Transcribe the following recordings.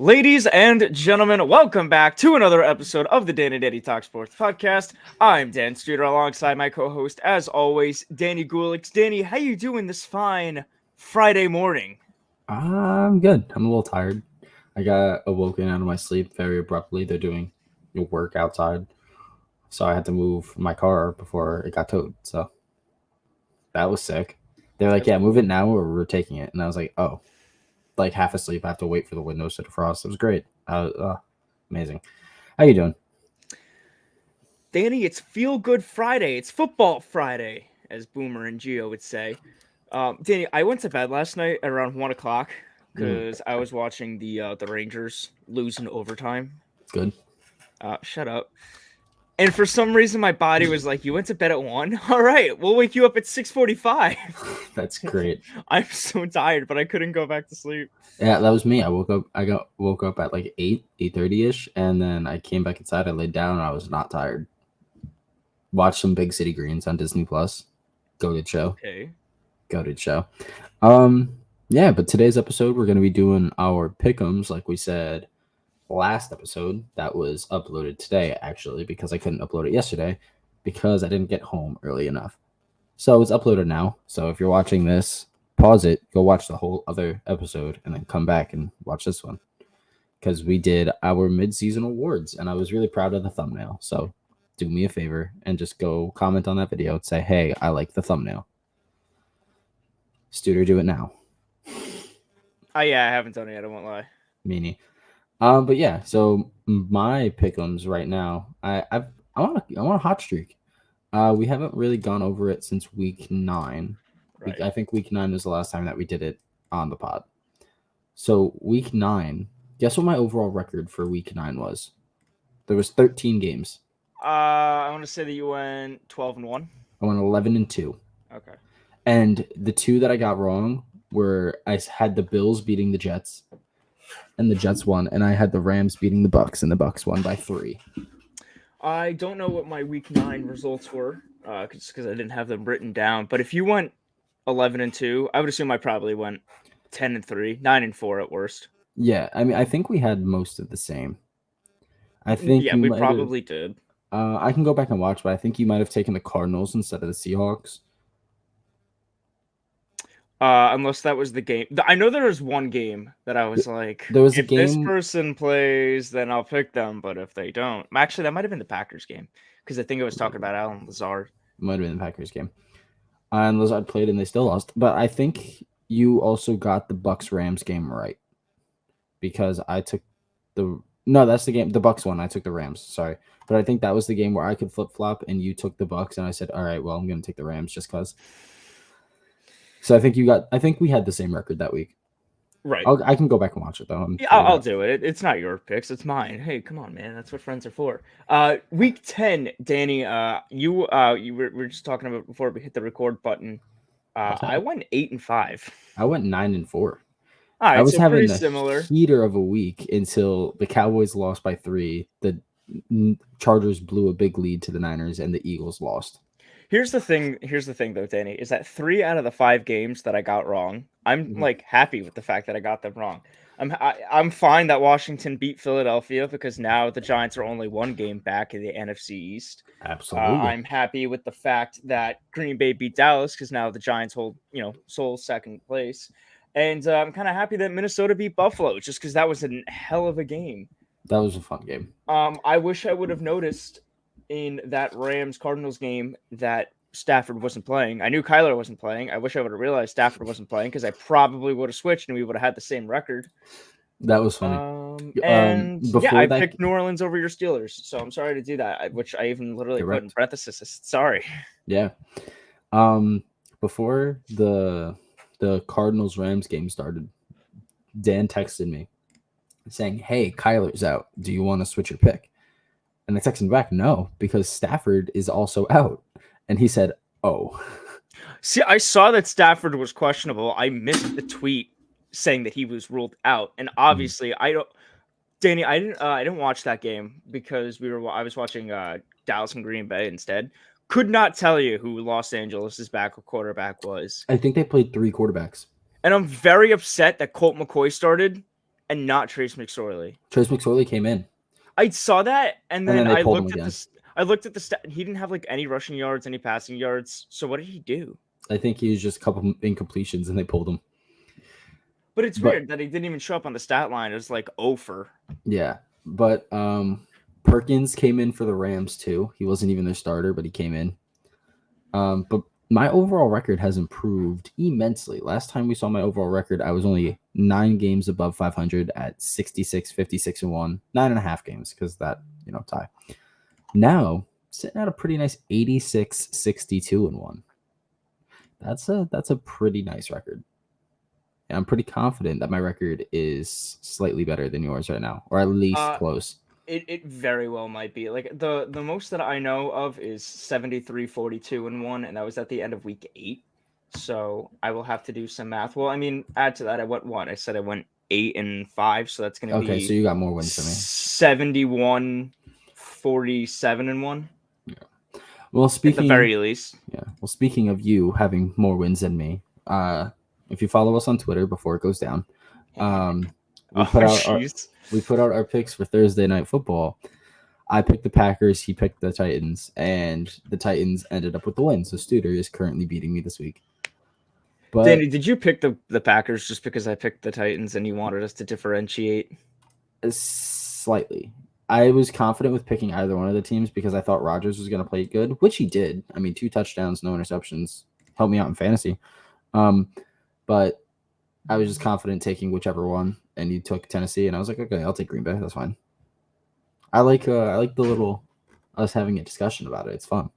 Ladies and gentlemen, welcome back to another episode of the DNDTS Talk Sports podcast. I'm Dan Streeter alongside my co-host, as always, Danny Gulix. Danny, how you doing this fine Friday morning? I'm good. I'm a little tired. I got awoken out of my sleep very abruptly. They're doing work outside, so I had to move my car before it got towed. So that was sick. They're like, "Yeah, move it now, or we're taking it." And I was like, "Oh, like half asleep. I have to wait for the windows to defrost." It was great. Amazing. How you doing? Danny, it's Feel Good Friday. It's Football Friday, as Boomer and Gio would say. Danny, I went to bed last night at around 1 o'clock because I was watching the Rangers lose in overtime. Good. Shut up. And for some reason, my body was like, "You went to bed at 1? All right, we'll wake you up at 6:45." That's great. I'm so tired, but I couldn't go back to sleep. Yeah, that was me. I woke up. Woke up at like 8:30 ish, and then I came back inside. I laid down, and I was not tired. Watched some Big City Greens on Disney Plus. Goated show. Okay. Goated show. Yeah, but today's episode we're gonna be doing our pick'ems, like we said last episode. That was uploaded today, actually, because I couldn't upload it yesterday because I didn't get home early enough. So it's uploaded now. So if you're watching this, pause it, go watch the whole other episode, and then come back and watch this one. Because we did our mid-season awards, and I was really proud of the thumbnail. So do me a favor and just go comment on that video and say, "Hey, I like the thumbnail." Studer, do it now. Oh yeah, I haven't done it yet. I won't lie. Meanie. But yeah, so my pick'ems right now, I want a hot streak. We haven't really gone over it since week 9. Right. I think week 9 was the last time that we did it on the pod. So week 9, guess what my overall record for week 9 was? There was 13 games. I want to say that you went 12-1. I went 11-2. Okay. And the two that I got wrong were I had the Bills beating the Jets, and the Jets won, and I had the Rams beating the Bucks, and the Bucks won by 3. I don't know what my week 9 results were, because I didn't have them written down. But if you went 11-2, I would assume I probably went 10-3, 9-4 at worst. Yeah, I mean, I think we had most of the same. I think Yeah, we probably did. I can go back and watch, but I think you might have taken the Cardinals instead of the Seahawks. Unless that was the game. I know there was one game that I was like, there was if this person plays, then I'll pick them. But if they don't, actually, that might have been the Packers game because I think it was talking about Allen Lazard. Might have been the Packers game. And Lazard played, and they still lost. But I think you also got the Bucks-Rams game right because I took that's the game. The Bucks won. I took the Rams. Sorry, but I think that was the game where I could flip flop, and you took the Bucks, and I said, "All right, well, I'm going to take the Rams just because." So I think we had the same record that week. Right. I can go back and watch it though. I'll do it. It's not your picks. It's mine. Hey, come on, man. That's what friends are for. Week 10, Danny. You were just talking about before we hit the record button. I went 8-5. I went 9-4. All right, I was so having similar heater of a week until the Cowboys lost by 3. The Chargers blew a big lead to the Niners, and the Eagles lost. Here's the thing, though, Danny, is that 3 out of the 5 games that I got wrong, I'm like happy with the fact that I got them wrong. I'm fine that Washington beat Philadelphia because now the Giants are only 1 game back in the NFC East. Absolutely. I'm happy with the fact that Green Bay beat Dallas because now the Giants hold, sole second place. And I'm kind of happy that Minnesota beat Buffalo just because that was a hell of a game. That was a fun game. I wish I would have noticed in that Rams-Cardinals game that Stafford wasn't playing. I knew Kyler wasn't playing. I wish I would have realized Stafford wasn't playing because I probably would have switched and we would have had the same record. That was funny. I picked New Orleans over your Steelers, so I'm sorry to do that, which I even literally put in parentheses. Sorry. Yeah. Before the Cardinals-Rams game started, Dan texted me saying, "Hey, Kyler's out. Do you want to switch your pick?" And I texted him back, "No, because Stafford is also out." And he said, "Oh." See, I saw that Stafford was questionable. I missed the tweet saying that he was ruled out. And obviously, Danny, I didn't watch that game because I was watching Dallas and Green Bay instead. Could not tell you who Los Angeles' backup quarterback was. I think they played 3 quarterbacks. And I'm very upset that Colt McCoy started and not Trace McSorley. Trace McSorley came in, I saw that, and and then then they I pulled him looked at again. this. I looked at the stat. He didn't have like any rushing yards, any passing yards. So what did he do? I think he was just a couple incompletions, and they pulled him. But it's But weird that he didn't even show up on the stat line. It was like over. yeah, but Perkins came in for the Rams too. He wasn't even their starter, but he came in. But my overall record has improved immensely. Last time we saw my overall record, I was only 9 games above 500 at 66, 56, and 1. 9.5 games because that, tie. Now, sitting at a pretty nice 86, 62, and 1. That's a pretty nice record. And I'm pretty confident that my record is slightly better than yours right now, or at least close. It very well might be. Like the most that I know of is 73, 42, and 1, and that was at the end of week 8. So I will have to do some math. Well, I mean, add to that, I went what? I said I went 8 and 5, so that's gonna be Okay, so you got more wins than me. 71, 47, and 1. Yeah. Well, At the very least. Yeah. Well, speaking of you having more wins than me, if you follow us on Twitter before it goes down, we put out our picks for Thursday Night Football. I picked the Packers, he picked the Titans, and the Titans ended up with the win. So Studer is currently beating me this week. But Danny, did you pick the Packers just because I picked the Titans and you wanted us to differentiate? Slightly. I was confident with picking either one of the teams because I thought Rodgers was going to play good, which he did. I mean, 2 touchdowns, no interceptions, helped me out in fantasy. But I was just confident taking whichever one, and you took Tennessee, and I was like, okay, I'll take Green Bay. That's fine. I like the little us having a discussion about it. It's fun.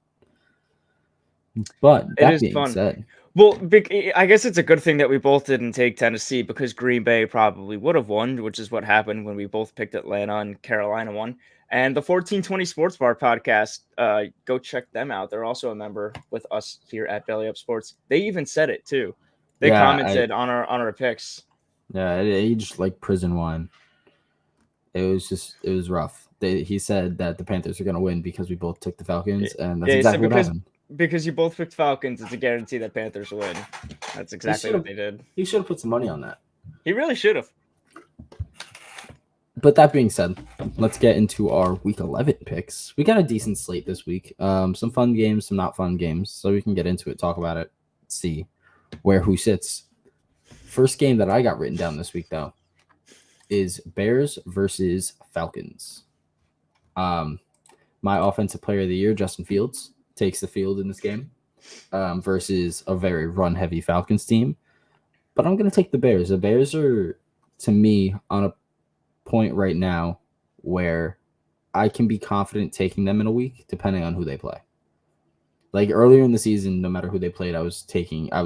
But that being said, well, I guess it's a good thing that we both didn't take Tennessee because Green Bay probably would have won, which is what happened when we both picked Atlanta and Carolina won. And the 1420 Sports Bar podcast, go check them out. They're also a member with us here at Belly Up Sports. They even said it too. They commented on our picks. Yeah, it aged like prison wine. It was rough. He said that the Panthers are going to win because we both took the Falcons, and that's exactly what happened. Because you both picked Falcons, it's a guarantee that Panthers win. That's exactly what they did. He should have put some money on that. He really should have. But that being said, let's get into our Week 11 picks. We got a decent slate this week. Some fun games, some not fun games. So we can get into it, talk about it, see who sits. First game that I got written down this week, though, is Bears versus Falcons. My offensive player of the year, Justin Fields, takes the field in this game versus a very run-heavy Falcons team. But I'm going to take the Bears. The Bears are, to me, on a point right now where I can be confident taking them in a week, depending on who they play. Like earlier in the season, no matter who they played, I was fading. I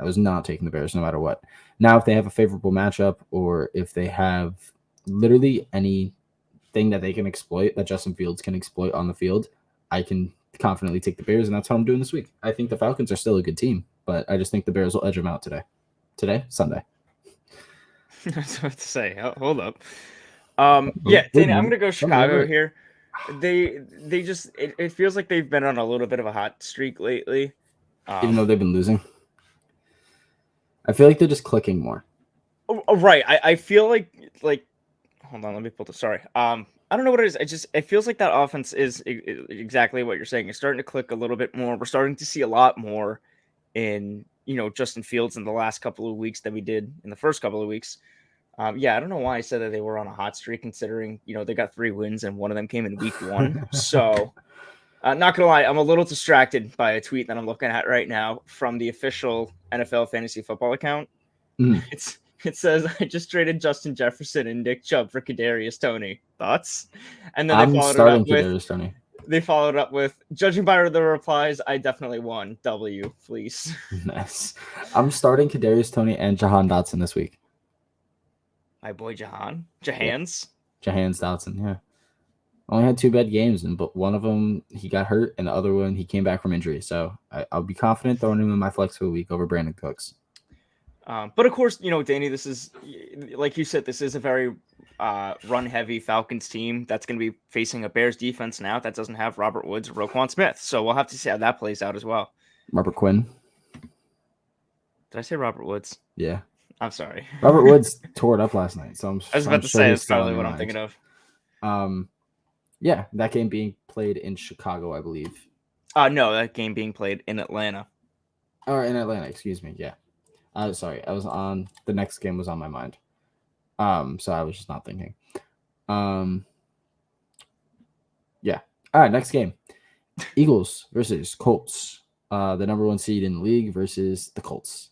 was not taking the Bears no matter what. Now, if they have a favorable matchup or if they have literally anything that they can exploit, that Justin Fields can exploit on the field, I can confidently take the Bears, and that's how I'm doing this week. I think the Falcons are still a good team, but I just think the Bears will edge them out today. Sunday. I was about to say, hold up. Yeah, Danny, I'm gonna go Chicago here. They just it feels like they've been on a little bit of a hot streak lately. Even though they've been losing. I feel like they're just clicking more. Oh, right. I feel like hold on, let me pull this. Sorry. I don't know what it is. It feels like that offense is exactly what you're saying. It's starting to click a little bit more. We're starting to see a lot more in Justin Fields in the last couple of weeks than we did in the first couple of weeks. Yeah, I don't know why I said that they were on a hot streak, considering they got 3 wins and one of them came in week 1. So, not gonna lie, I'm a little distracted by a tweet that I'm looking at right now from the official NFL fantasy football account. It says, "I just traded Justin Jefferson and Nick Chubb for Kadarius Toney. Thoughts?" And then they followed up with, "Judging by the replies, I definitely won. W, please." Nice. I'm starting Kadarius Toney and Jahan Dotson this week. My boy Jahans Dotson, yeah. Only had 2 bad games, but one of them he got hurt, and the other one he came back from injury. So I'll be confident throwing him in my flex for a week over Brandon Cooks. But of course, Danny, this is, like you said, this is a very run-heavy Falcons team that's going to be facing a Bears defense now that doesn't have Robert Woods or Roquan Smith. So we'll have to see how that plays out as well. Robert Quinn. Did I say Robert Woods? Yeah. I'm sorry. Robert Woods tore it up last night, so I was I'm about to sure say he's that's still on probably your what I'm mind. thinking of. Yeah, that game being played in Chicago, I believe. No, that game being played in Atlanta. Or in Atlanta, excuse me. Yeah. Sorry, I was on the next game was on my mind. So I was just not thinking. Yeah. All right, next game. Eagles versus Colts. The number 1 seed in the league versus the Colts.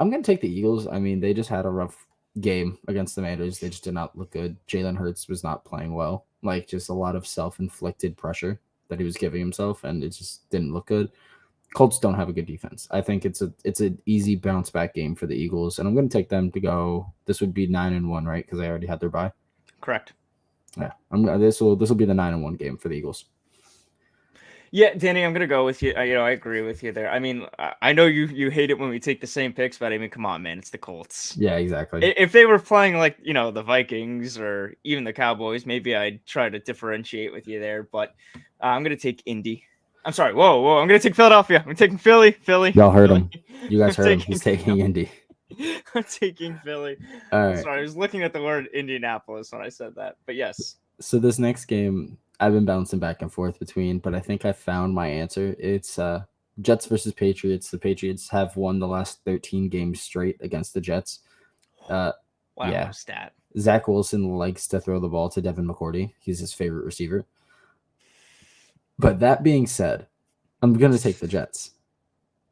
I'm gonna take the Eagles. I mean, they just had a rough game against the Commanders. They just did not look good. Jalen Hurts was not playing well. Like just a lot of self-inflicted pressure that he was giving himself, and it just didn't look good. Colts don't have a good defense. I think it's an easy bounce back game for the Eagles, and I'm going to take them to go. This would be 9-1, right? Because they already had their bye. Correct. Yeah, this will be the 9-1 game for the Eagles. Yeah, Danny, I'm gonna go with you. I agree with you there. I mean, I know you hate it when we take the same picks, but I mean, come on, man, it's the Colts. Yeah, exactly. If they were playing like the Vikings or even the Cowboys, maybe I'd try to differentiate with you there. But I'm gonna take Indy. I'm sorry. Whoa! I'm gonna take Philadelphia. I'm taking Philly. Y'all heard Philly. him. You guys heard him. He's taking Indy. I'm taking Philly. All right. Sorry, I was looking at the word Indianapolis when I said that. But yes. So this next game, I've been bouncing back and forth between, but I think I found my answer. It's Jets versus Patriots. The Patriots have won the last 13 games straight against the Jets. Wow, yeah. Stat. Zach Wilson likes to throw the ball to Devin McCourty. He's his favorite receiver. But that being said, I'm going to take the Jets.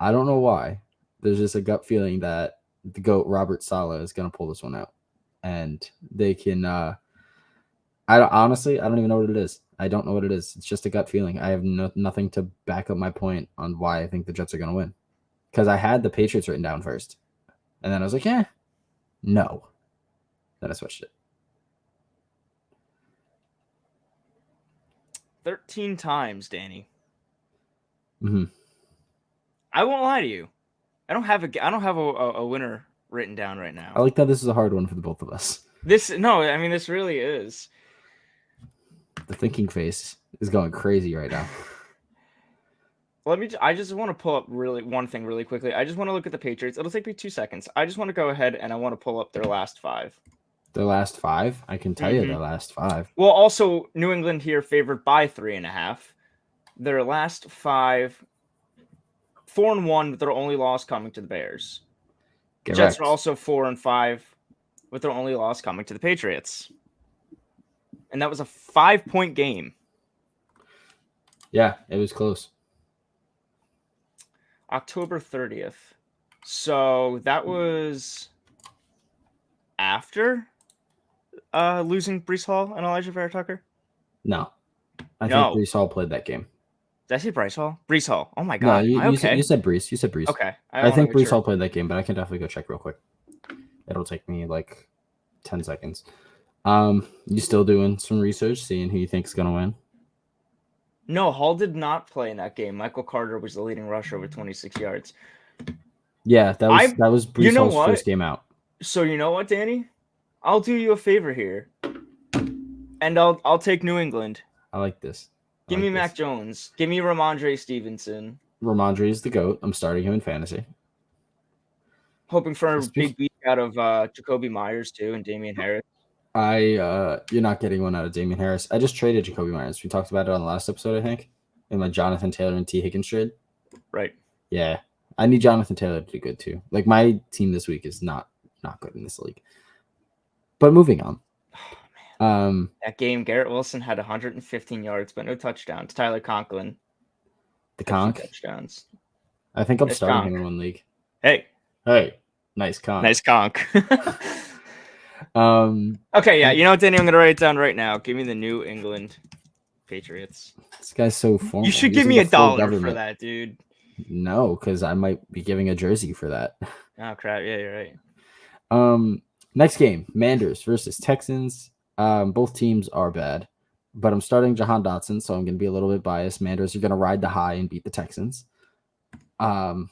I don't know why. There's just a gut feeling that the GOAT Robert Saleh is going to pull this one out. And they can honestly, I don't even know what it is. I don't know what it is. It's just a gut feeling. I have nothing to back up my point on why I think the Jets are going to win. Because I had the Patriots written down first. And then I was like, no. Then I switched it. 13 times, Danny. Mm-hmm. I won't lie to you. I don't have a winner written down right now. I like that this is a hard one for the both of us. This really is. The thinking face is going crazy right now. I just want to pull up one thing really quickly. I just want to look at the Patriots. It'll take me 2 seconds. I just want to go ahead and I want to pull up their last 5. Their last 5? I can tell you their last 5. Well, also New England here favored by 3.5. Their last 5, 4-1, with their only loss coming to the Bears. Correct. Jets are also 4-5, with their only loss coming to the Patriots. And that was a 5-point game. Yeah, it was close. October 30th. So that was after losing Breece Hall and Elijah Vera Tucker? No. I think Breece Hall played that game. Did I say Bryce Hall? Breece Hall. Oh my God. No, you said Breece. You said Breece. Okay. I think Breece Hall played that game, but I can definitely go check real quick. It'll take me like 10 seconds. You still doing some research, seeing who you think is going to win? No, Hall did not play in that game. Michael Carter was the leading rusher with 26 yards. Yeah, that was Breece Hall's first game out. So you know what, Danny? I'll do you a favor here, and I'll take New England. I like this. Give me Mac Jones. Give me Ramondre Stevenson. Ramondre is the GOAT. I'm starting him in fantasy. Hoping for a big beat out of Jacoby Myers too and Damian Harris. You're not getting one out of Damian Harris. I just traded Jacoby Myers. We talked about it on the last episode, I think, in my Jonathan Taylor and T. Higgins trade. Right. Yeah, I need Jonathan Taylor to do good too. Like my team this week is not good in this league. But moving on. Oh, man. That game, Garrett Wilson had 115 yards, but no touchdowns. Tyler Conklin. The Conk? Touchdowns. I think I'm starting him in one league. Hey. Nice Conk. Nice Conk. Okay, yeah. You know what, Danny? I'm going to write it down right now. Give me the New England Patriots. This guy's so formal. You should give me $1 for that, dude. No, because I might be giving a jersey for that. Oh, crap. Yeah, you're right. Next game, Manders versus Texans. Both teams are bad, but I'm starting Jahan Dotson, so I'm going to be a little bit biased. Manders are going to ride the high and beat the Texans. I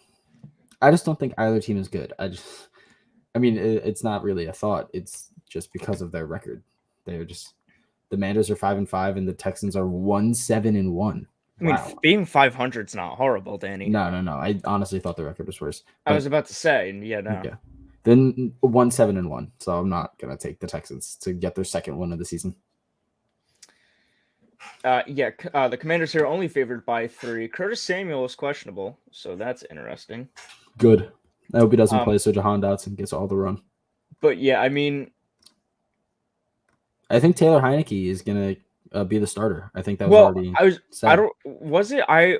just don't think either team is good. It's not really a thought. It's just because of their record. The Manders are 5-5 and the Texans are 1-7-1. I mean, being 500 is not horrible, Danny. No. I honestly thought the record was worse. I was about to say, yeah, no. Yeah. Then 1-7-1. So I'm not gonna take the Texans to get their second win of the season. The Commanders here are only favored by 3. Curtis Samuel is questionable, so that's interesting. Good. I hope he doesn't play so Jahan Dotson gets all the run. But yeah, I mean, I think Taylor Heineke is gonna be the starter. I think that was already said.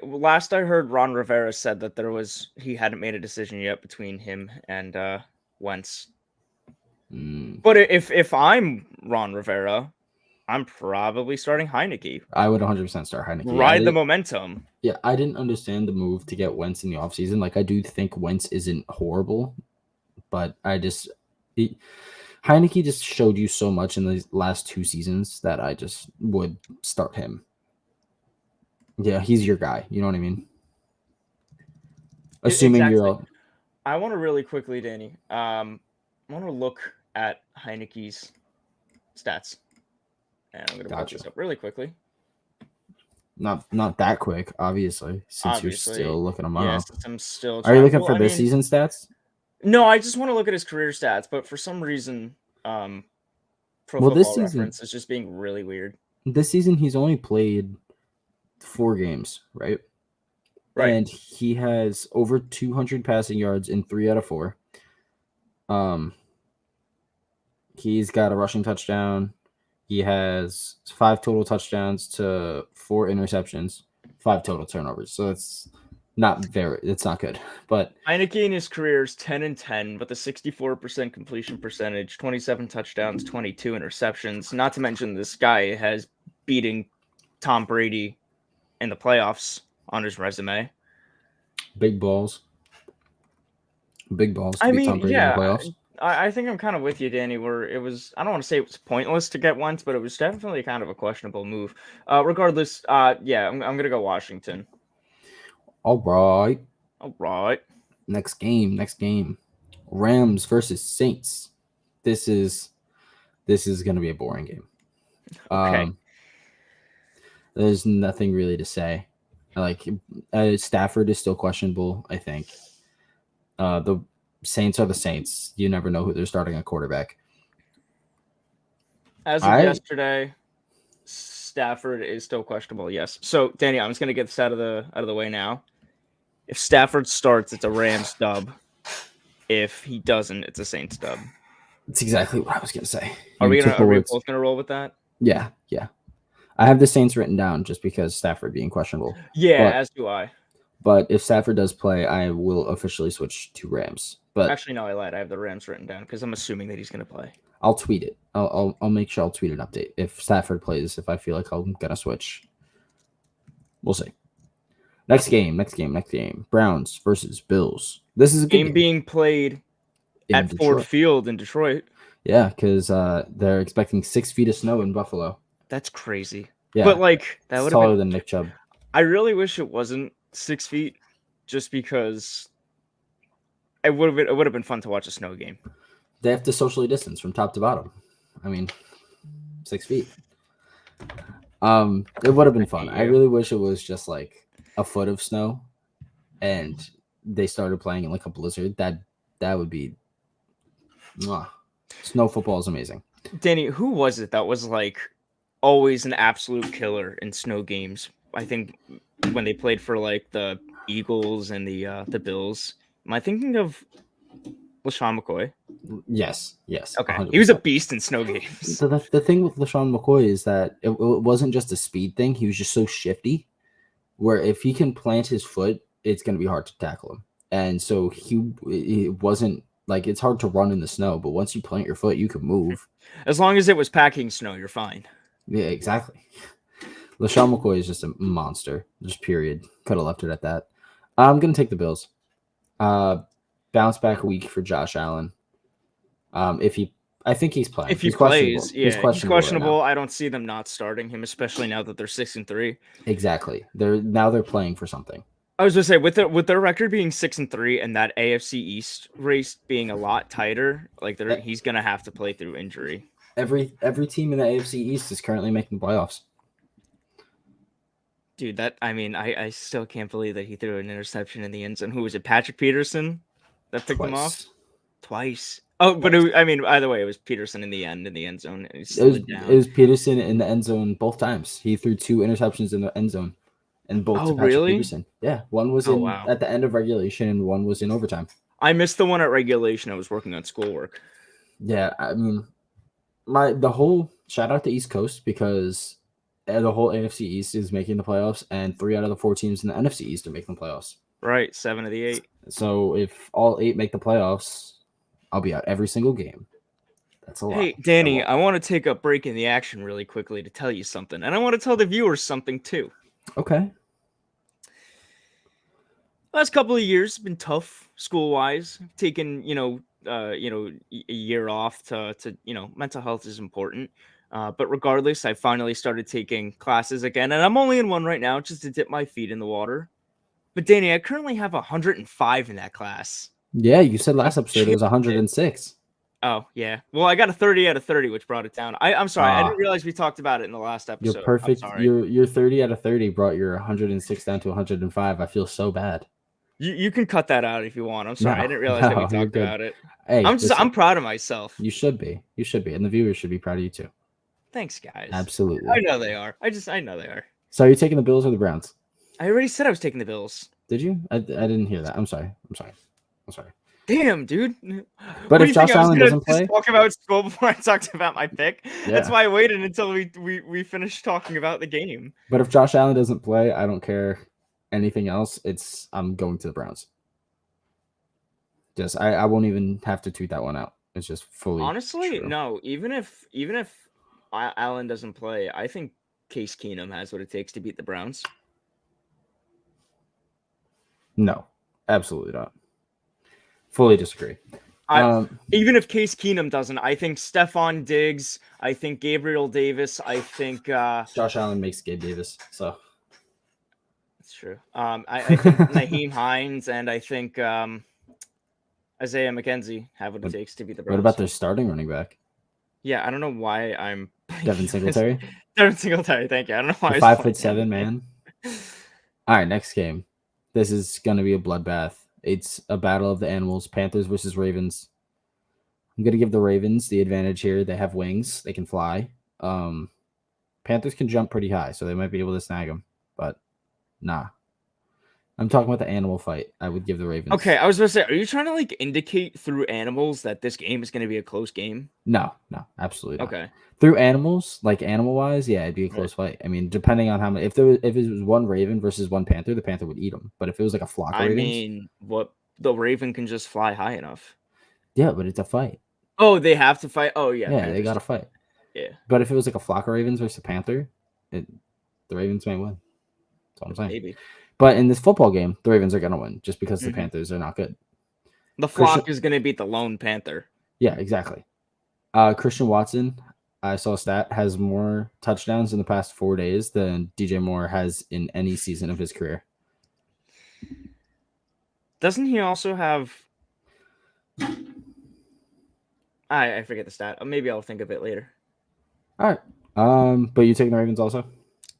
Last I heard, Ron Rivera said that he hadn't made a decision yet between him and Wentz. But if I'm Ron Rivera, I'm probably starting Heineke. I would 100% start Heineke. Ride the momentum. Yeah, I didn't understand the move to get Wentz in the offseason. Like, I do think Wentz isn't horrible, but Heineke just showed you so much in the last 2 seasons that I just would start him. Yeah, he's your guy. You know what I mean? Assuming exactly. you're all... I want to really quickly, Danny. I want to look at Heineke's stats. And I'm going to put this up really quickly. Not that quick, obviously, since you're still looking them up. Yes, I'm still trying. Are you looking for this season stats? No, I just want to look at his career stats, but for some reason, Pro Football Reference is just being really weird. This season, he's only played 4 games, right? Right. And he has over 200 passing yards in 3 out of 4. He's got a rushing touchdown. He has 5 total touchdowns to 4 interceptions, 5 total turnovers. So it's not good. But Heineke in his career is 10-10 with a 64% completion percentage, 27 touchdowns, 22 interceptions. Not to mention this guy has beating Tom Brady in the playoffs on his resume. Big balls. To beat Tom Brady in the playoffs. I think I'm kind of with you, Danny, where I don't want to say it was pointless to get Wentz, but it was definitely kind of a questionable move. Regardless, I'm going to go Washington. All right. Next game. Rams versus Saints. This is going to be a boring game. Okay. There's nothing really to say. Like, Stafford is still questionable, I think. The Saints are the Saints. You never know who they're starting at quarterback. As of yesterday, Stafford is still questionable. Yes. So, Danny, I'm just going to get this out of the way now. If Stafford starts, it's a Rams dub. If he doesn't, it's a Saints dub. That's exactly what I was going to say. Are we both going to roll with that? Yeah. I have the Saints written down just because Stafford being questionable. Yeah, as do I. But if Stafford does play, I will officially switch to Rams. But actually, no, I lied. I have the Rams written down because I'm assuming that he's going to play. I'll tweet it. I'll make sure I'll tweet an update if Stafford plays. If I feel like I'm gonna switch, we'll see. Next game. Browns versus Bills. This is a game being played at Ford Field in Detroit. Yeah, because they're expecting 6 feet of snow in Buffalo. That's crazy. Yeah, but like that would have taller than Nick Chubb. I really wish it wasn't 6 feet, just because it would have been fun to watch a snow game. They have to socially distance from top to bottom. I mean, 6 feet. It would have been fun. I really wish it was just like a foot of snow, and they started playing in like a blizzard. That would be. Snow football is amazing. Danny, who was it that was like always an absolute killer in snow games? I think when they played for like the Eagles and the Bills. Am I thinking of LaShawn McCoy? Yes. Okay, 100%. He was a beast in snow games. So the thing with LaShawn McCoy is that it wasn't just a speed thing. He was just so shifty, where if he can plant his foot, it's going to be hard to tackle him. And so it wasn't like it's hard to run in the snow, but once you plant your foot, you can move. As long as it was packing snow, you're fine. Yeah, exactly. LaShawn McCoy is just a monster. Just period. Could have left it at that. I'm going to take the Bills. Bounce back week for Josh Allen. I think he's playing. If he plays, yeah, he's questionable. Right, I don't see them not starting him, especially now that they're 6-3. Exactly. They're playing for something. I was gonna say with their record being 6-3 and that AFC East race being a lot tighter, like he's gonna have to play through injury. Every team in the AFC East is currently making the playoffs. Dude, I still can't believe that he threw an interception in the end zone. Who was it? Patrick Peterson that picked him off? twice. Oh, but I mean, either way, it was Peterson in the end zone. And he It slid down. was Peterson in the end zone both times. He threw 2 interceptions in the end zone, and both to Oh, Patrick really? Peterson. Yeah, one was Oh, in wow. at the end of regulation, and one was in overtime. I missed the one at regulation. I was working on schoolwork. Yeah, I mean, the whole shout out to East Coast because the whole NFC East is making the playoffs, and 3 out of the 4 teams in the NFC East are making the playoffs. Right, 7 of the 8. So if all 8 make the playoffs, I'll be out every single game. That's a lot. Hey, Danny, I want to take a break in the action really quickly to tell you something, and I want to tell the viewers something too. Okay. Last couple of years have been tough school-wise. Taken, a year off to mental health is important. But regardless, I finally started taking classes again, and I'm only in one right now just to dip my feet in the water. But Danny, I currently have 105 in that class. Yeah, you said last episode it was 106. Oh, yeah. Well, I got a 30 out of 30, which brought it down. I'm sorry. I didn't realize we talked about it in the last episode. You're perfect. I'm sorry. Your 30 out of 30 brought your 106 down to 105. I feel so bad. You can cut that out if you want. I'm sorry. I didn't realize that we talked about it. Hey, I'm proud of myself. You should be. You should be. And the viewers should be proud of you too. Thanks, guys. Absolutely. I know they are. I know they are. So are you taking the Bills or the Browns? I already said I was taking the Bills. Did you? I didn't hear that. I'm sorry. Damn, dude. But if Josh Allen doesn't play, talk about school before I talked about my pick. Yeah. That's why I waited until we finished talking about the game. But if Josh Allen doesn't play, I don't care anything else. I'm going to the Browns. Just I won't even have to tweet that one out. It's just fully honestly true. No. Even if Allen doesn't play, I think Case Keenum has what it takes to beat the Browns. No, absolutely not. Fully disagree. Even if Case Keenum doesn't, I think Stephon Diggs, I think Gabriel Davis, I think Josh Allen makes Gabe Davis, so that's true. I think Naheem Hines and I think Isaiah McKenzie have what it takes to beat the Browns. What about their starting running back? Yeah, I don't know why I'm Devin Singletary. Devin Singletary, thank you. I don't know why. 5'7" man. All right, next game. This is gonna be a bloodbath. It's a battle of the animals. Panthers versus Ravens. I'm gonna give the Ravens the advantage here. They have wings. They can fly. Panthers can jump pretty high, so they might be able to snag them. But nah. I'm talking about the animal fight. I would give the Ravens. Okay, I was going to say, are you trying to indicate through animals that this game is going to be a close game? No, absolutely not. Okay. Through animals, animal-wise, yeah, it'd be a close fight. I mean, depending on how many. If it was one Raven versus one Panther, the Panther would eat them. But if it was a flock of Ravens, the Raven can just fly high enough. Yeah, but it's a fight. Oh, they have to fight? Oh, yeah. Yeah, they got to fight. Yeah. But if it was a flock of Ravens versus a Panther, the Ravens may win. That's all I'm saying. Maybe. But in this football game, the Ravens are going to win just because the Panthers are not good. The flock is going to beat the lone Panther. Yeah, exactly. Christian Watson, I saw a stat, has more touchdowns in the past 4 days than DJ Moore has in any season of his career. Doesn't he also have... I forget the stat. Maybe I'll think of it later. All right. But you taking the Ravens also?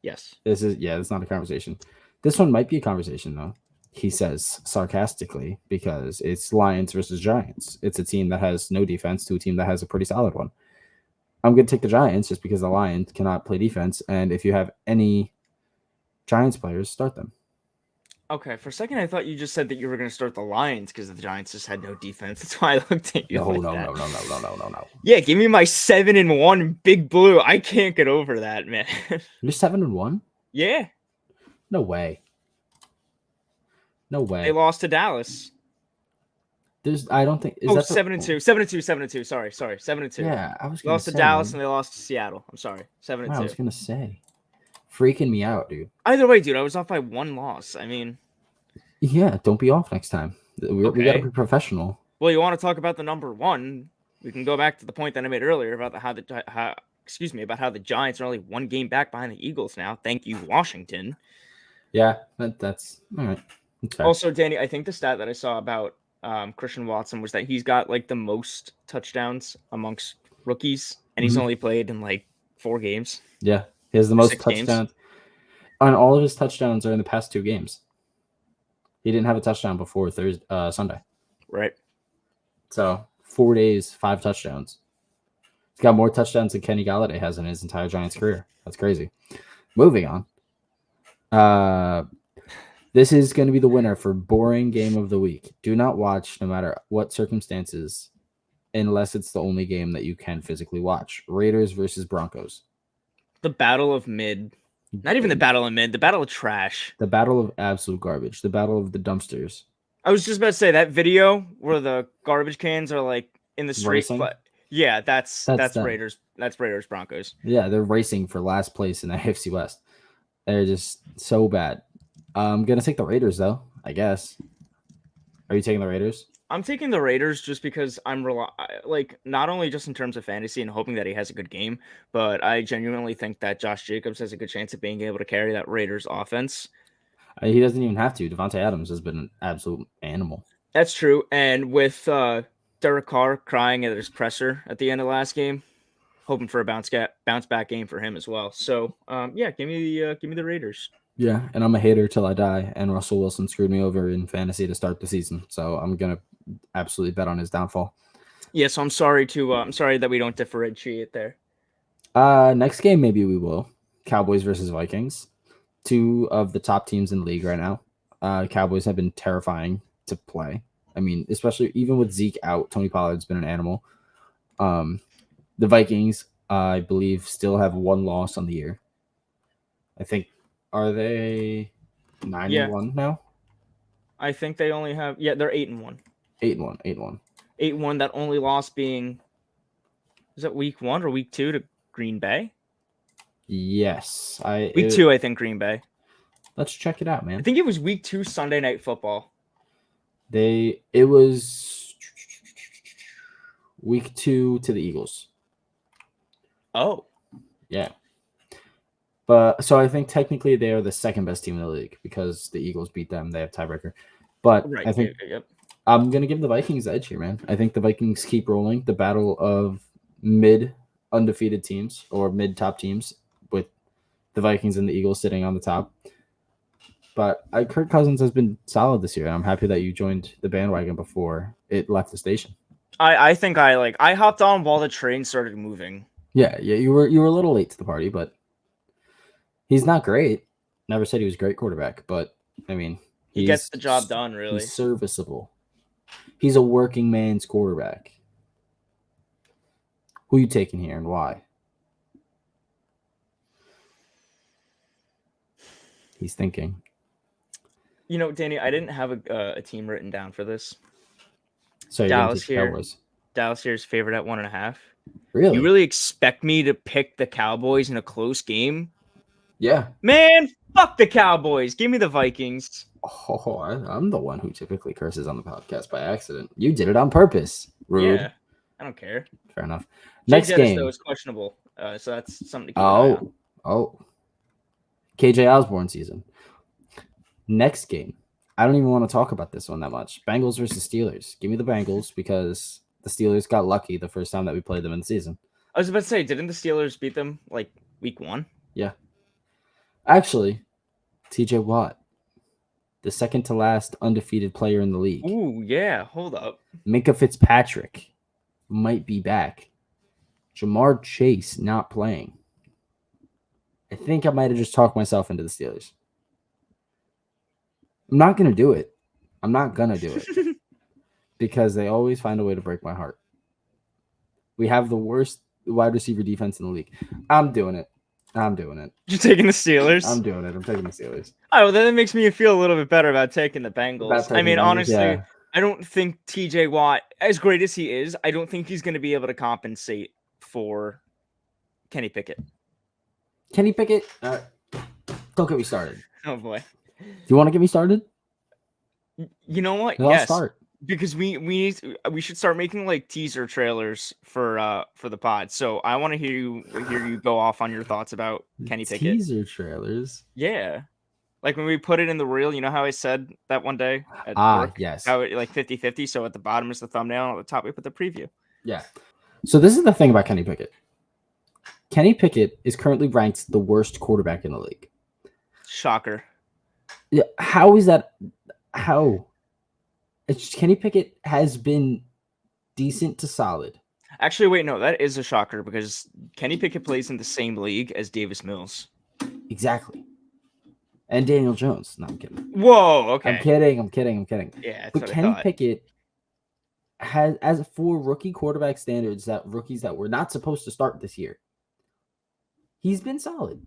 Yes. It's not a conversation. This one might be a conversation, though, he says sarcastically, because it's Lions versus Giants. It's a team that has no defense to a team that has a pretty solid one. I'm going to take the Giants just because the Lions cannot play defense, and if you have any Giants players, start them. Okay, for a second I thought you just said that you were going to start the Lions because the Giants just had no defense. That's why I looked at you. No. Yeah, give me my 7-1 Big Blue. I can't get over that, man. You're 7-1? Yeah. No way. They lost to Dallas. I don't think. 7-2. 7-2. Sorry. 7-2. Yeah, I was. Lost to Dallas and they lost to Seattle. I'm sorry. 7-2. I was gonna say, freaking me out, dude. Either way, dude, I was off by one loss. I mean, yeah, don't be off next time. We gotta be professional. Well, you want to talk about the number one? We can go back to the point that I made earlier about how the Giants are only one game back behind the Eagles now. Thank you, Washington. Yeah, that's all right. Also, Danny, I think the stat that I saw about Christian Watson was that he's got the most touchdowns amongst rookies, and he's only played in 4 games. Yeah, he has the most touchdowns. Games. And all of his touchdowns are in the past 2 games. He didn't have a touchdown before Sunday. Right. So 4 days, 5 touchdowns. He's got more touchdowns than Kenny Galladay has in his entire Giants career. That's crazy. Moving on. This is going to be the winner for boring game of the week. Do not watch no matter what circumstances, unless it's the only game that you can physically watch. Raiders versus Broncos. The battle of mid. Not even the battle of mid. The battle of trash. The battle of absolute garbage. The battle of the dumpsters. I was just about to say that video where the garbage cans are like in the street. Racing? But yeah, that's them. Raiders. That's Raiders Broncos. Yeah, they're racing for last place in the AFC West. They're just so bad. I'm gonna take the Raiders though, I guess. Are you taking the Raiders? I'm taking the Raiders just because I'm not only just in terms of fantasy and hoping that he has a good game, but I genuinely think that Josh Jacobs has a good chance of being able to carry that Raiders offense. He doesn't even have to. Devontae Adams has been an absolute animal. That's true. And with Derek Carr crying at his presser at the end of the last game, hoping for a bounce back game for him as well. So yeah, give me the Raiders. Yeah, and I'm a hater till I die. And Russell Wilson screwed me over in fantasy to start the season, so I'm gonna absolutely bet on his downfall. Yeah, so I'm sorry that we don't differentiate there. Next game maybe we will. Cowboys versus Vikings. 2 of the top teams in the league right now. Cowboys have been terrifying to play. I mean, especially even with Zeke out, Tony Pollard's been an animal. The Vikings, I believe, still have 1 loss on the year. I think, are they 9-1 now? I think they only have, they're 8-1. 8-1. 8-1. That only loss being, is it week 1 or week 2 to Green Bay? Yes. Week 2, I think Green Bay. Let's check it out, man. I think it was week 2 Sunday Night Football. It was week 2 to the Eagles. Oh. Yeah. But so I think technically they are the second best team in the league because the Eagles beat them. They have tiebreaker. But right. I think I'm going to give the Vikings the edge here, man. I think the Vikings keep rolling. The battle of mid undefeated teams or mid top teams with the Vikings and the Eagles sitting on the top. But Kirk Cousins has been solid this year, and I'm happy that you joined the bandwagon before it left the station. I think I hopped on while the train started moving. Yeah, you were a little late to the party, but he's not great. Never said he was a great quarterback, but I mean, he gets the job done, really. He's serviceable. He's a working man's quarterback. Who are you taking here and why? He's thinking. You know, Danny, I didn't have a team written down for this. So Dallas here is favored at 1.5. Really? You really expect me to pick the Cowboys in a close game? Yeah. Man, fuck the Cowboys. Give me the Vikings. Oh, I'm the one who typically curses on the podcast by accident. You did it on purpose. Rude. Yeah, I don't care. Fair enough. Next game. Though is questionable, so that's something to keep an eye on. Oh. KJ Osborne season. Next game. I don't even want to talk about this one that much. Bengals versus Steelers. Give me the Bengals because the Steelers got lucky the first time that we played them in the season. I was about to say, didn't the Steelers beat them like week 1? Yeah. Actually, TJ Watt, the second to last undefeated player in the league. Ooh, yeah. Hold up. Minka Fitzpatrick might be back. Jamar Chase not playing. I think I might have just talked myself into the Steelers. I'm not going to do it. Because they always find a way to break my heart. We have the worst wide receiver defense in the league. I'm doing it. You're taking the Steelers? I'm doing it. I'm taking the Steelers. Oh, well, then it makes me feel a little bit better about taking the Bengals. Honestly, yeah. I don't think TJ Watt, as great as he is, I don't think he's going to be able to compensate for Kenny Pickett. Kenny Pickett? Don't get me started. Oh, boy. Do you want to get me started? You know what? Yes. I'll start. Because we should start making like teaser trailers for the pod. So I want to hear you go off on your thoughts about Kenny Pickett. Teaser trailers. Yeah. Like when we put it in the reel, you know how I said that one day at work? Yes. How it like 50-50, so at the bottom is the thumbnail, and at the top we put the preview. Yeah. So this is the thing about Kenny Pickett. Kenny Pickett is currently ranked the worst quarterback in the league. Shocker. Yeah, how is that? How? Kenny Pickett has been decent to solid. Actually, wait, no, that is a shocker because Kenny Pickett plays in the same league as Davis Mills. Exactly. And Daniel Jones. No, I'm kidding. Whoa, I'm okay. kidding. Yeah, that's But what I Kenny thought. Pickett has, as for rookie quarterback standards, that rookies that were not supposed to start this year, he's been solid.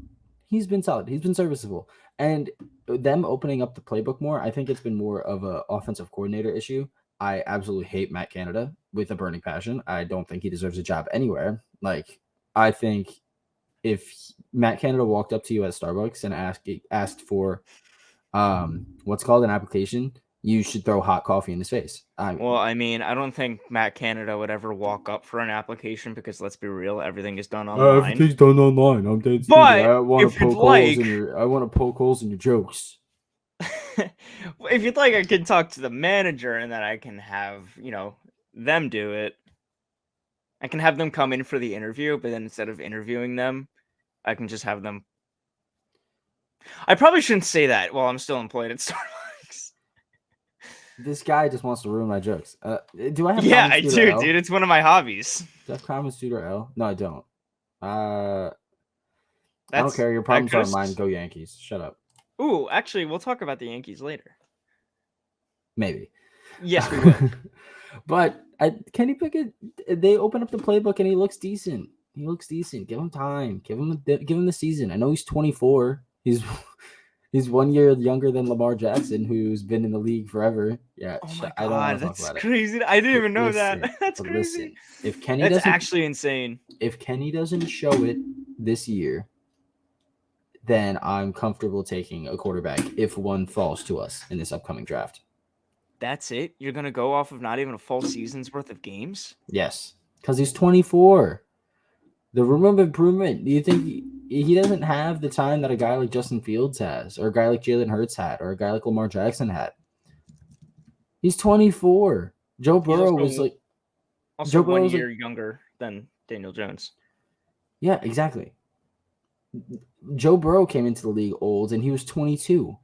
He's been serviceable. And them opening up the playbook more, I think it's been more of an offensive coordinator issue. I absolutely hate Matt Canada with a burning passion. I don't think he deserves a job anywhere. Like, I think if Matt Canada walked up to you at Starbucks and asked for what's called an application, you should throw hot coffee in his face. Well, I mean, I don't think Matt Canada would ever walk up for an application because let's be real, everything is done online. Everything's done online. I'm dead stupid. But I want if to you'd poke holes like, in your. I want to poke holes in your jokes. if you'd like, I can talk to the manager and then I can have, them do it. I can have them come in for the interview, but then instead of interviewing them, I can just have them. I probably shouldn't say that while I'm still employed at Starbucks. This guy just wants to ruin my jokes. Do I have? Yeah, Common I Suitor do, L? dude. It's one of my hobbies. Do I have Common Suitor L? No, I don't. I don't That's care. Your problems aren't mine. Go Yankees. Shut up. Ooh, actually, we'll talk about the Yankees later. Maybe. Yes, we will. But Kenny Pickett, they open up the playbook and he looks decent. Give him time. Give him the season. I know he's 24. He's 1 year younger than Lamar Jackson, who's been in the league forever. Yeah, Oh my I don't want god, to talk that's about crazy. I didn't even know listen, that. That's but crazy. if Kenny That's doesn't actually insane. if Kenny doesn't show it this year, then I'm comfortable taking a quarterback if one falls to us in this upcoming draft. That's it? You're going to go off of not even a full season's worth of games? Yes, because he's 24. The room of improvement. Do you think he doesn't have the time that a guy like Justin Fields has, or a guy like Jalen Hurts had, or a guy like Lamar Jackson had? He's 24. Joe Burrow was like also 1 year younger than Daniel Jones. Yeah, exactly. Joe Burrow came into the league old, and he was 22,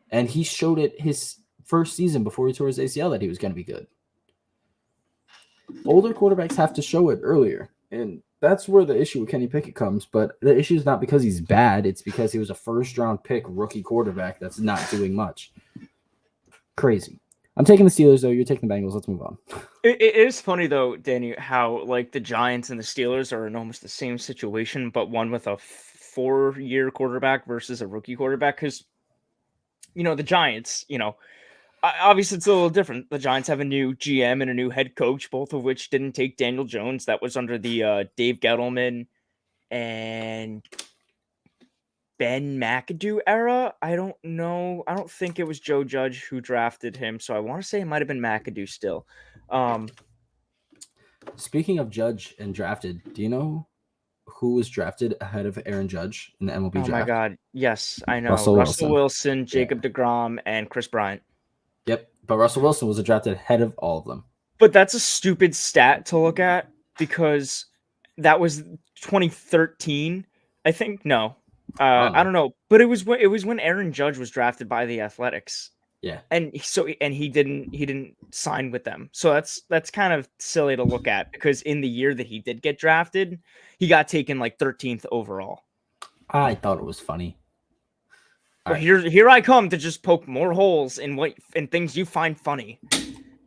and he showed it his first season before he tore his ACL that he was going to be good. Older quarterbacks have to show it earlier, and that's where the issue with Kenny Pickett comes. But the issue is not because he's bad; it's because he was a first-round pick rookie quarterback that's not doing much. Crazy. I'm taking the Steelers, though. You're taking the Bengals. Let's move on. It is funny, though, Danny, how like the Giants and the Steelers are in almost the same situation, but one with a 4-year quarterback versus a rookie quarterback. Because, the Giants, obviously it's a little different. The Giants have a new GM and a new head coach, both of which didn't take Daniel Jones. That was under the Dave Gettleman and Ben McAdoo era. I don't know. I don't think it was Joe Judge who drafted him, so I want to say it might have been McAdoo still. Speaking of Judge and drafted, do you know who was drafted ahead of Aaron Judge in the MLB draft? Oh my God. Yes, I know. Russell Wilson, Jacob DeGrom, and Chris Bryant. Yep. But Russell Wilson was drafted ahead of all of them. But that's a stupid stat to look at because that was 2013. I think no. I don't know. But it was when Aaron Judge was drafted by the Athletics. Yeah. And he didn't sign with them. So that's kind of silly to look at because in the year that he did get drafted, he got taken like 13th overall. I thought it was funny. Well, here I come to just poke more holes in things you find funny.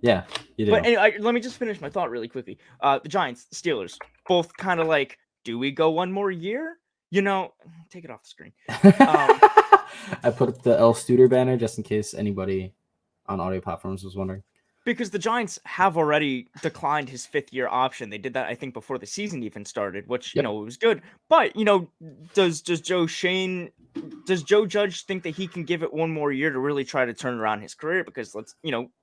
Yeah, you do. But anyway, let me just finish my thought really quickly. The Giants, the Steelers, both kind of like, do we go one more year? Take it off the screen. I put up the L Studer banner just in case anybody on audio platforms was wondering. Because the Giants have already declined his 5th-year option. They did that, I think, before the season even started, which, it was good. But, does Joe Judge think that he can give it one more year to really try to turn around his career? Because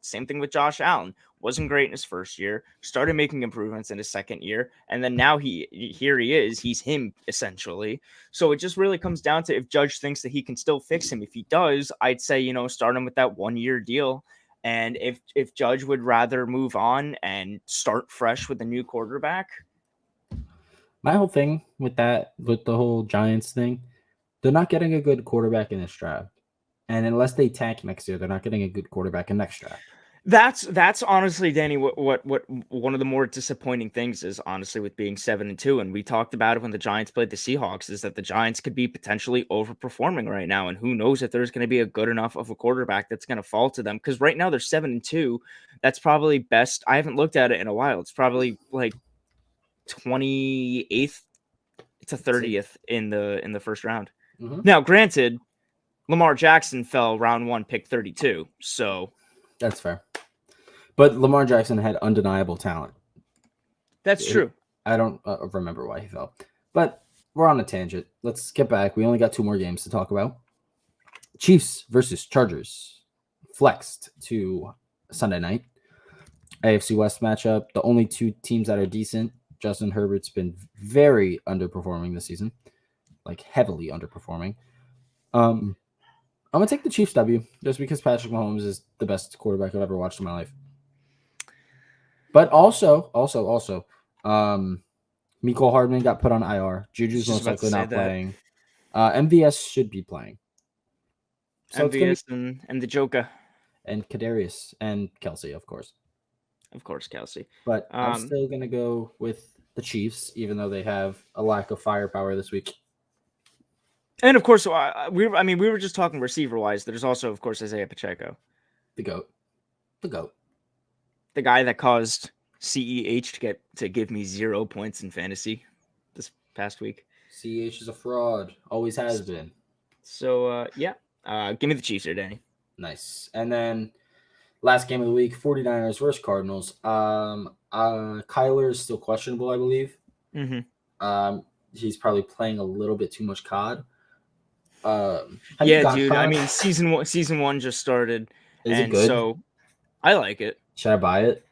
same thing with Josh Allen. Wasn't great in his first year, started making improvements in his second year, and then now he is. He's him, essentially. So it just really comes down to if Judge thinks that he can still fix him. If he does, I'd say, start him with that 1-year deal. And if Judge would rather move on and start fresh with a new quarterback. My whole thing with the whole Giants thing, they're not getting a good quarterback in this draft. And unless they tank next year, they're not getting a good quarterback in next draft. That's honestly, Danny, what one of the more disappointing things is honestly with being 7-2, and we talked about it when the Giants played the Seahawks, is that the Giants could be potentially overperforming right now, and who knows if there's going to be a good enough of a quarterback that's going to fall to them, because right now they're 7-2. That's probably best. I haven't looked at it in a while. It's probably like 28th to 30th in the first round. Mm-hmm. Now, granted, Lamar Jackson fell round 1, pick 32, so that's fair. But Lamar Jackson had undeniable talent. That's true. I don't remember why he fell. But we're on a tangent. Let's get back. We only got 2 more games to talk about. Chiefs versus Chargers flexed to Sunday night. AFC West matchup. The only 2 teams that are decent. Justin Herbert's been very underperforming this season. Like heavily underperforming. I'm going to take the Chiefs W just because Patrick Mahomes is the best quarterback I've ever watched in my life. But also, Mecole Hardman got put on IR. Juju's most likely not playing. MVS should be playing. So MVS and the Joker. And Kadarius and Kelsey, of course. Of course, Kelsey. But I'm still going to go with the Chiefs, even though they have a lack of firepower this week. And, of course, we were just talking receiver-wise. There's also, of course, Isaiah Pacheco. The GOAT. The guy that caused CEH to give me 0 points in fantasy this past week. CEH is a fraud. Always has been. So, yeah. Give me the Chiefs here, Danny. Nice. And then last game of the week, 49ers versus Cardinals. Kyler is still questionable, I believe. Mm-hmm. He's probably playing a little bit too much COD. Yeah, dude. COD? I mean, season one just started. Is it good? So I like it. Should I buy it?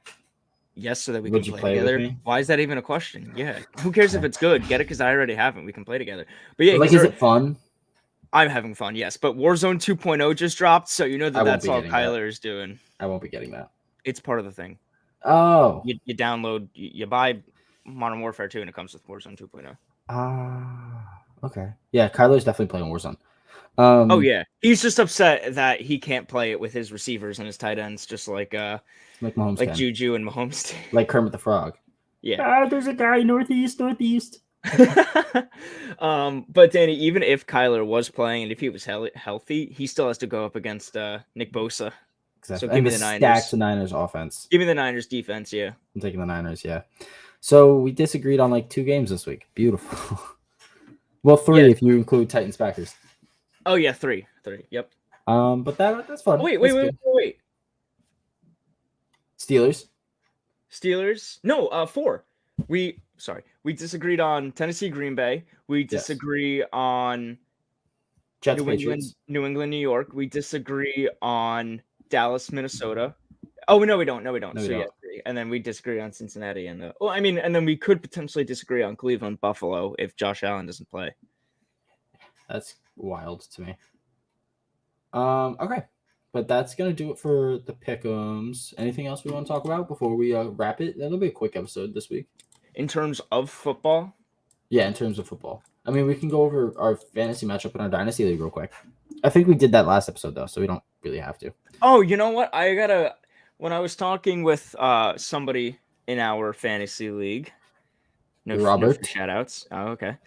Yes, so that we can play together. Why is that even a question? Yeah. Who cares if it's good? Get it because I already haven't. We can play together. But yeah, is it fun? I'm having fun, yes. But Warzone 2.0 just dropped, so you know that's all Kyler is doing. I won't be getting that. It's part of the thing. Oh. You download, you buy Modern Warfare 2, and it comes with Warzone 2.0. Okay. Yeah, Kyler's definitely playing Warzone. Oh yeah, he's just upset that he can't play it with his receivers and his tight ends, just like Mahomes, like Juju and Mahomes, like Kermit the Frog. Yeah. There's a guy northeast. But Danny, even if Kyler was playing and if he was healthy, he still has to go up against Nick Bosa. Exactly. So give me the Niners. Stacks the Niners offense. Give me the Niners defense. Yeah, I'm taking the Niners. Yeah. So we disagreed on like 2 games this week. Beautiful. Well, 3 if you include Titans Packers. Oh yeah, 3. Yep. But that's fun. Wait. Steelers? No, 4. We disagreed on Tennessee, Green Bay. We disagree on Jets, New England, New York. We disagree on Dallas, Minnesota. Oh no, we don't. No, we don't. Yeah, 3. And then we disagree on Cincinnati and and then we could potentially disagree on Cleveland, Buffalo if Josh Allen doesn't play. That's wild to me. Okay. But that's going to do it for the pick'ems. Anything else we want to talk about before we wrap it? That'll be a quick episode this week. In terms of football? Yeah, in terms of football. I mean, we can go over our fantasy matchup in our Dynasty League real quick. I think we did that last episode, though, so we don't really have to. Oh, you know what? When I was talking with somebody in our fantasy league. Robert? No shout-outs. Oh, okay.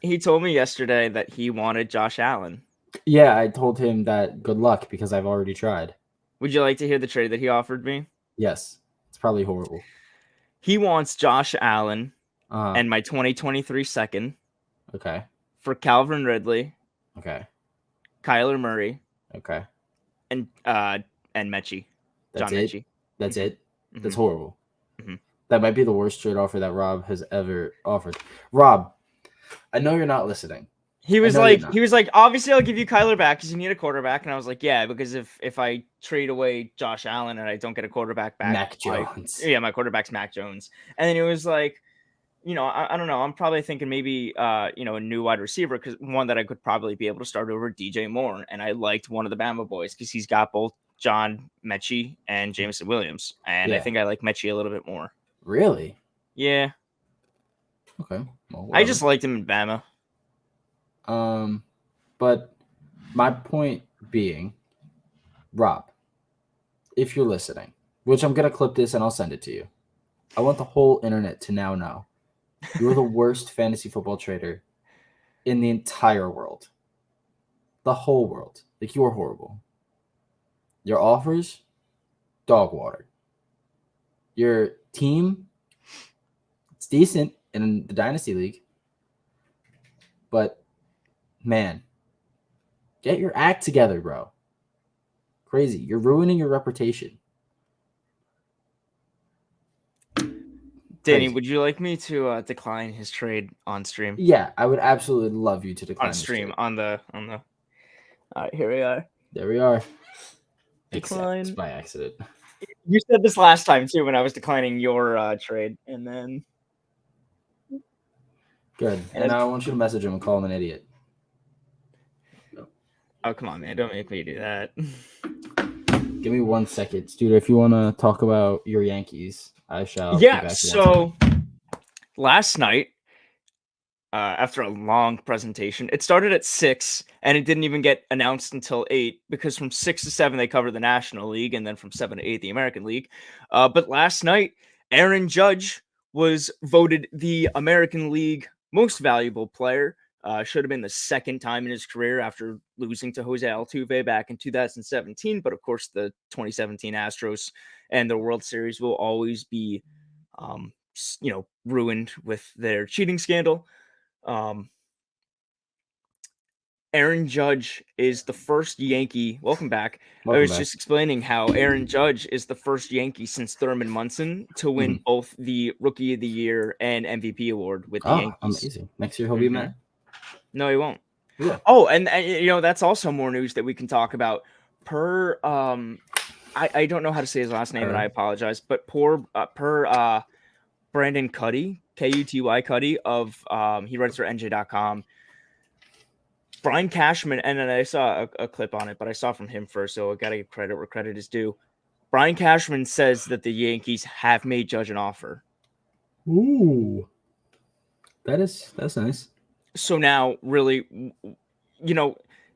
He told me yesterday that he wanted Josh Allen. Yeah, I told him that good luck because I've already tried. Would you like to hear the trade that he offered me? Yes. It's probably horrible. He wants Josh Allen and my 2023 second. Okay. For Calvin Ridley. Okay. Kyler Murray. Okay. And Mechie. That's John it? Mechie. That's it? Mm-hmm. That's horrible. Mm-hmm. That might be the worst trade offer that Rob has ever offered. Rob, I know you're not listening. He was like, obviously I'll give you Kyler back because you need a quarterback. And I was like, yeah, because if I trade away Josh Allen and I don't get a quarterback back, Mac Jones. My quarterback's Mac Jones. And then it was like, I don't know. I'm probably thinking maybe, a new wide receiver because one that I could probably be able to start over DJ Moore. And I liked one of the Bama boys because he's got both John Mechie and Jameson Williams. And I think I like Mechie a little bit more. Really? Yeah. Okay. Well, I just liked him in Bama. But my point being, Rob, if you're listening, which I'm going to clip this and I'll send it to you. I want the whole internet to now know you're the worst fantasy football trader in the entire world. The whole world. Like, you are horrible. Your offers, dog water. Your team, it's decent in the Dynasty League. But, man, get your act together, bro. Crazy. You're ruining your reputation. Danny, Crazy. would you like me to decline his trade on stream? Yeah, I would absolutely love you to decline On this stream, trade. on the. All right, here we are. There we are. Decline. Accept by accident. You said this last time too when I was declining your trade, and then. Good. And I want you to message him and call him an idiot. Oh, come on, man. Don't make me do that. Give me 1 second. Dude, if you want to talk about your Yankees, I shall. Yeah, so last night, after a long presentation, it started at 6, and it didn't even get announced until 8, because from 6 to 7, they covered the National League, and then from 7 to 8, the American League. But last night, Aaron Judge was voted the American League Most Valuable Player. Should have been the second time in his career after losing to Jose Altuve back in 2017. But of course, the 2017 Astros and the World Series will always be, ruined with their cheating scandal. Aaron Judge is the first Yankee. Welcome back. I was just explaining how Aaron Judge is the first Yankee since Thurman Munson to win both the Rookie of the Year and MVP award with the Yankees. Amazing. Next year he'll be a Met. No, he won't. Yeah. Oh, and that's also more news that we can talk about. Per I don't know how to say his last name, and I apologize, but per Brandon Cuddy, Kuty Cuddy of he writes for NJ.com. Brian Cashman, and then I saw a clip on it, but I saw from him first, so I got to give credit where credit is due. Brian Cashman says that the Yankees have made Judge an offer. Ooh, that's nice. So now, really,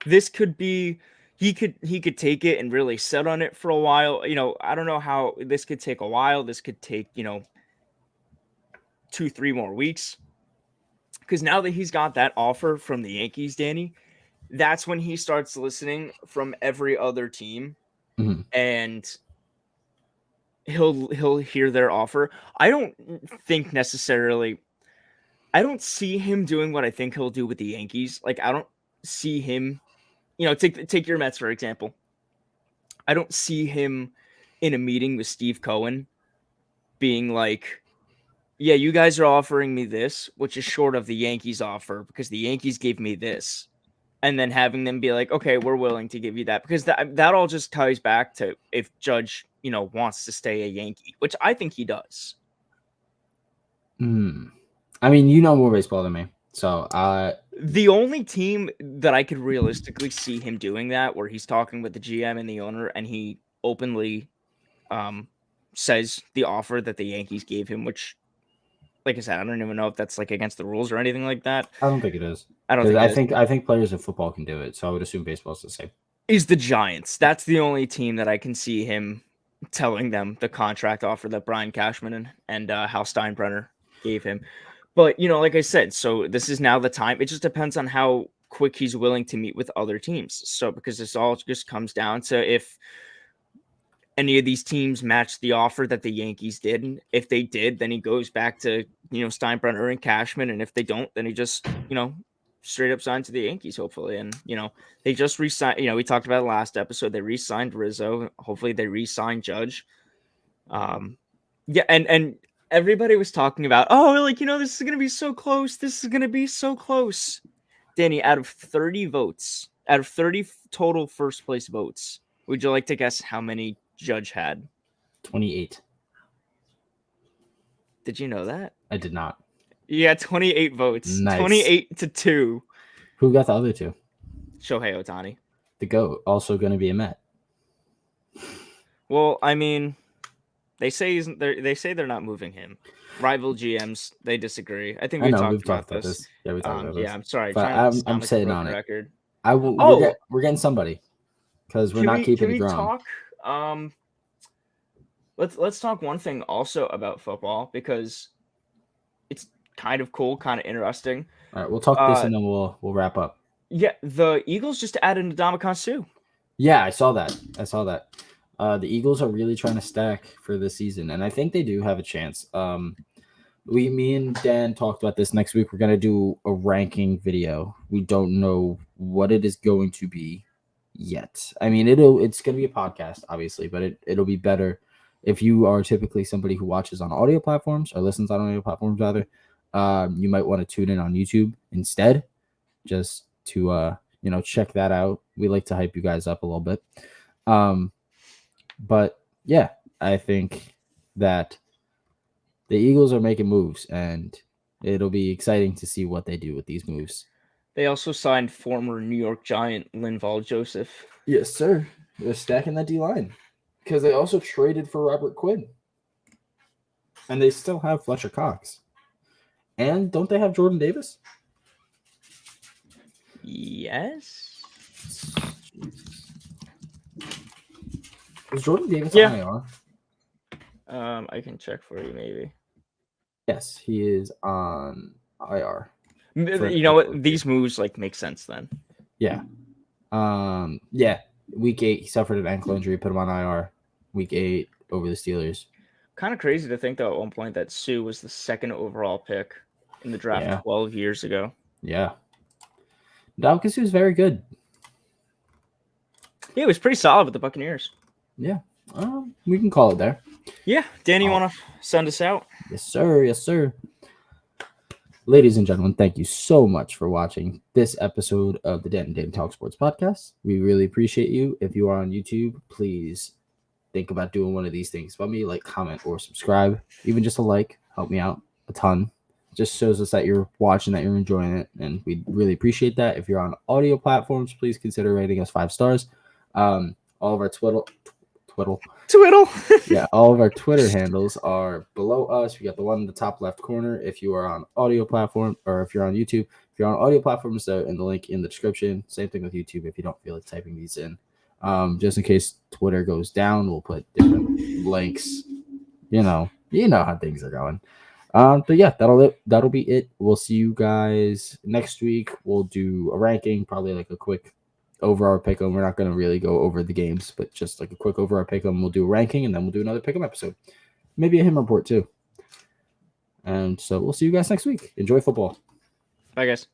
this could be he could take it and really sit on it for a while. I don't know how this could take a while. This could take 2-3 more weeks. Because now that he's got that offer from the Yankees, Danny, that's when he starts listening from every other team, and he'll hear their offer. I don't see him doing what I think he'll do with the Yankees. Like, I don't see him, take your Mets, for example. I don't see him in a meeting with Steve Cohen being like, yeah, you guys are offering me this, which is short of the Yankees offer because the Yankees gave me this. And then having them be like, okay, we're willing to give you that, because that all just ties back to if Judge, wants to stay a Yankee, which I think he does. I mean, you know more baseball than me. So the only team that I could realistically see him doing that, where he's talking with the GM and the owner, and he openly says the offer that the Yankees gave him, which, like I said, I don't even know if that's like against the rules or anything like that. I don't think it is. I think players in football can do it, so I would assume baseball's the same. Is the Giants. That's the only team that I can see him telling them the contract offer that Brian Cashman and Hal Steinbrenner gave him. But, like I said, so this is now the time. It just depends on how quick he's willing to meet with other teams. So because this all just comes down to if any of these teams match the offer that the Yankees did. If they did, then he goes back to, Steinbrenner and Cashman. And if they don't, then he just, straight up signed to the Yankees, hopefully. And, they just re-signed, we talked about it last episode. They re-signed Rizzo. Hopefully they re-signed Judge. Yeah. And everybody was talking about, this is going to be so close. This is going to be so close. Danny, out of 30 total first place votes, would you like to guess how many Judge had? 28. Did you know that? I did not. Yeah, 28 votes. Nice. 28-2. Who got the other two? Shohei Ohtani. The GOAT, also going to be a Met. Well, I mean, they say they're not moving him. Rival GMs, they disagree. I think we've talked about this. Yeah, we talked about this. Yeah, I'm sorry. But I'm sitting on it. Record. We're getting somebody. because we're not keeping Can the we drum. talk? Let's talk one thing also about football because it's kind of cool, kind of interesting. All right, we'll talk this and then we'll wrap up. Yeah, the Eagles just added Ndamukong Suh. Yeah, I saw that. The Eagles are really trying to stack for this season, and I think they do have a chance. Me and Dan talked about this. Next week we're gonna do a ranking video. We don't know what it is going to be yet. I mean, it's gonna be a podcast, obviously, but it'll be better if you are typically somebody who watches on audio platforms or listens on audio platforms rather. You might want to tune in on YouTube instead, just to check that out. We like to hype you guys up a little bit. But yeah, I think that the Eagles are making moves, and it'll be exciting to see what they do with these moves. They also signed former New York Giant Linval Joseph. Yes, sir. They're stacking that D-line because they also traded for Robert Quinn. And they still have Fletcher Cox. And don't they have Jordan Davis? Yes. Is Jordan Davis on IR? I can check for you maybe. Yes, he is on IR. You know what? These moves make sense then. Yeah. Yeah. Week 8, he suffered an ankle injury, put him on IR. Week 8 over the Steelers. Kind of crazy to think though at one point that Suh was the 2nd overall pick in the draft 12 years ago. Yeah. Ndamukong Suh is very good. Yeah, he was pretty solid with the Buccaneers. Yeah. We can call it there. Yeah. Danny, you want to send us out? Yes, sir. Yes, sir. Ladies and gentlemen, thank you so much for watching this episode of the Dan Talk Sports Podcast. We really appreciate you. If you are on YouTube, please think about doing one of these things. Let me comment, or subscribe. Even just a like, help me out a ton. Just shows us that you're watching, that you're enjoying it, and we'd really appreciate that. If you're on audio platforms, please consider rating us 5 stars. All of our Twiddle. Yeah, all of our Twitter handles are below us. We got the one in the top left corner. If you are on audio platform, or if you're on YouTube, if you're on audio platforms, and the link in the description. Same thing with YouTube if you don't feel like typing these in. Just in case Twitter goes down, we'll put different links. You know how things are going. But yeah, that'll be it. We'll see you guys next week. We'll do a ranking, probably a quick over our pick'em. We're not going to really go over the games, but just a quick over our pick'em. We'll do a ranking, and then we'll do another pick'em episode. Maybe a him report too. And so we'll see you guys next week. Enjoy football. Bye, guys.